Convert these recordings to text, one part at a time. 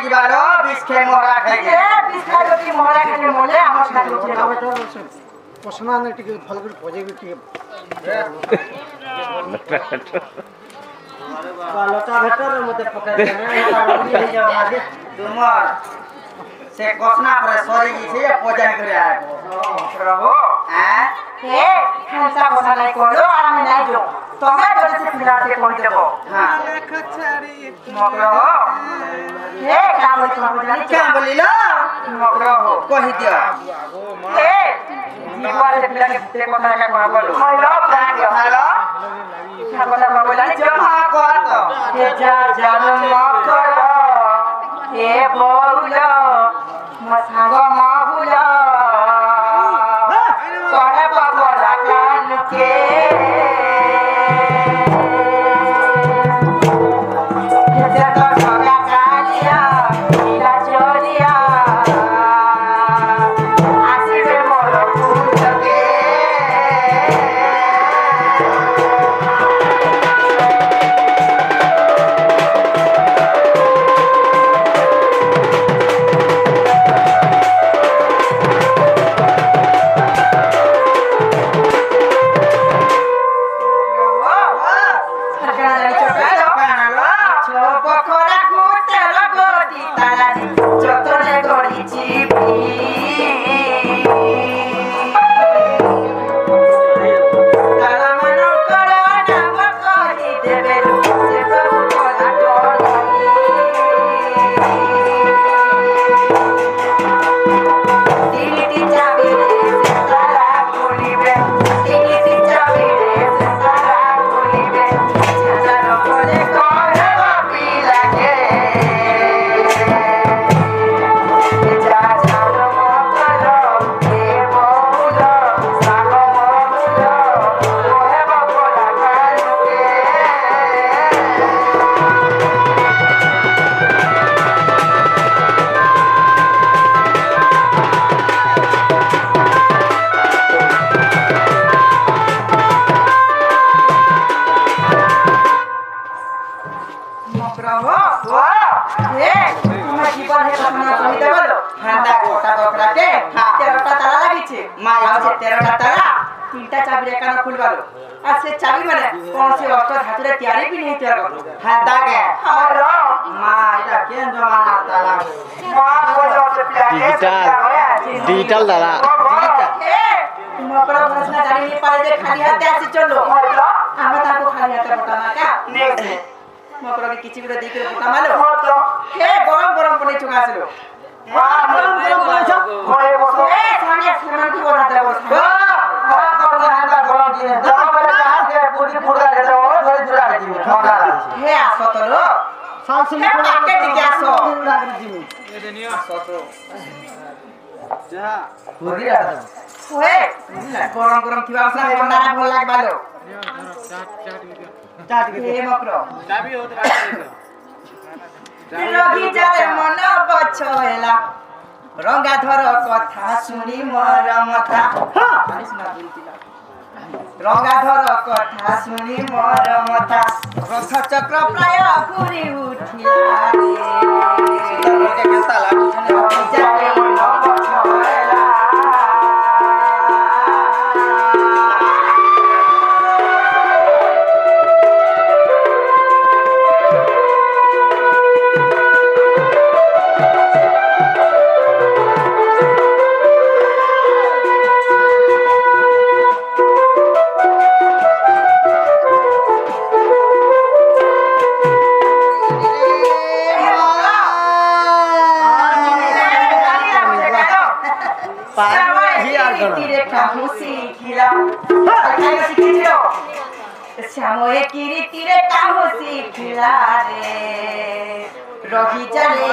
ଯିବାର ବିଷ ଖେ ମରା ଖାଇକେ ବିଷ ଖାଇକି ମରା ଖାଇଲେ ମଲେ ଆମର ଖାଲି ପସନା ନେ ଟିକେ ଭଲ କରି ପଜେଇବି ଟିକେ ଲଟା ଭେଟରେ ମତେ ପକାଇ ଦେ ତୁମର ସେ କସନା ପରେ ସରି ଯାଇଛି ପଜାଇ କରି ଆଇବ ପ୍ରଭୁ ଏ ଖାନ୍ସା କଥା ନାଇଁ କହିଲ আর আমি নাই যাও তুমি যদি সে পিলাতে কই দেব হ্যাঁ মগ্রহ এ কাবল তুমি জানি क्या बोलिलो মগ্রহ কহি দিও এ জীবন সে পিলাকে তে কথা কা কইলো হইলো প্রাণ হলো কথা কইলো জানি जमा कर तो এ যা জন্ম করো এ বউল মসাঙ্গ মহুল করে বাবলা কানকে तीनटा चाबी रे कान खुलबालो आ से चाबी माने कोन से अष्ट धातु रे तयारी भी नहीं तयार कर हां के हेलो मां इटा केन जमाना ताला मां बोलो से डिजिटल दादा ए मकड़ा प्रश्न जानी नहीं पाले दे खाली हाथ आसी चलो हम ताको खाली हाथ बता ना का नेक्स्ट मकड़ा के किछि भी देख के बता मालो हे गरम गरम पने चुका आसलो मां गरम गरम बोलछो होए बसो ए सामने सामान की बना दे बस हे आसो तो लो सालसुली कोना के टिके आसो जा होगी आदा ओए गरम गरम थिबा असना बंदारा भल लाग बालो चाट के हे मकरो चाबी हो तो रगी जाले मन बछला रंगाधर कथा सुनी मरमथा हां सुना बोलतिला रंगाधर कथा सुनी मरमथा रथ चक्र प्राय घुरी उठिला रे के केता लागु छने जाले मन बछला श्यामो एक रीति रे काम सिखला रे रही चले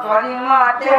परिमते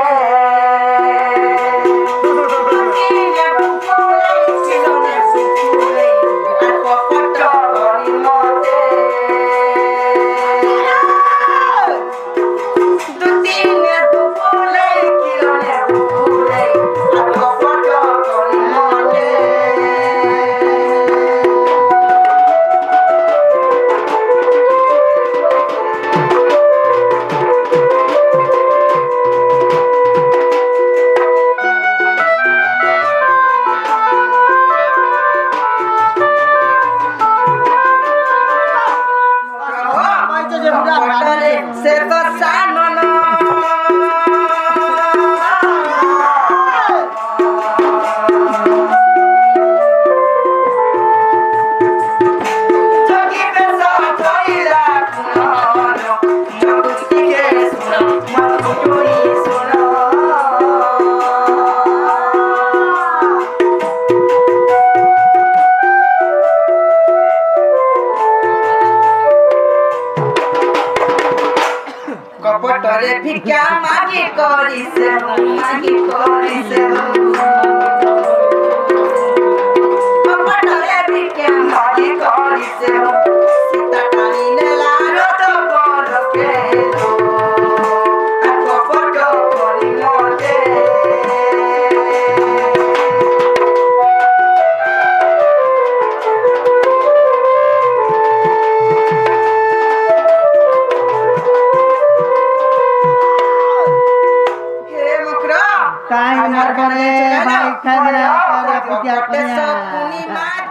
বাটরে ভিক্ষা মাগি করিছে মাগি করিছে বাটরে ভিক্ষা মাগি করিছে সীতা টানিলে লারো তো বড় কেলো আর কপট করি মতে काहे मार करे भाई खाए बना विद्या सब कुनी माँ